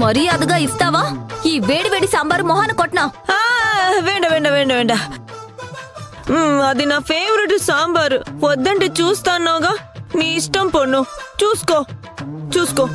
మర్యాదగా ఇస్తావా? ఈ వేడి వేడి సాంబారు మొహాన కొట్నా? వేండ వేండ వేండ వేండ అది నా ఫేవరెట్ సాంబారు. వద్దంటే చూస్తాన్నాగా. నీ ఇష్టం పొన్ను. చూసుకో చూసుకో.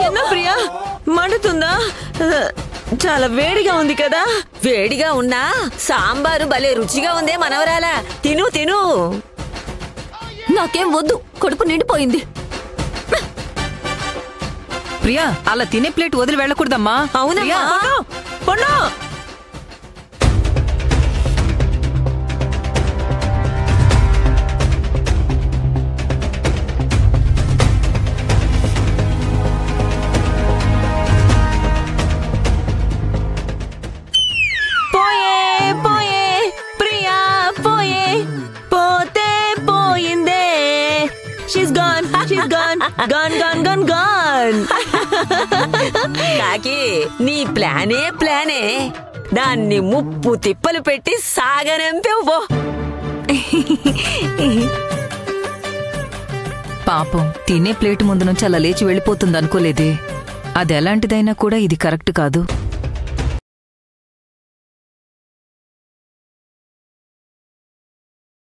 ఎన్న ప్రియా, మండుతుందా? చాలా వేడిగా ఉంది కదా. వేడిగా ఉన్నా సాంబారు భలే రుచిగా ఉందే మనవరాలా. తిను తిను. నాకేం వద్దు, కడుపు నిండిపోయింది. ప్రియా, అలా తినే ప్లేట్ వదిలి వెళ్ళకూడదమ్మా. అవునమ్మా. పొన్ను నాకి నీ ప్లానే. దాన్ని ముప్పు తిప్పలు పెట్టి సాగనంపేవు. పాపం, తినే ప్లేట్ ముందు నుంచి అలా లేచి వెళ్ళిపోతుంది అనుకోలేదే. అది ఎలాంటిదైనా కూడా ఇది కరెక్ట్ కాదు.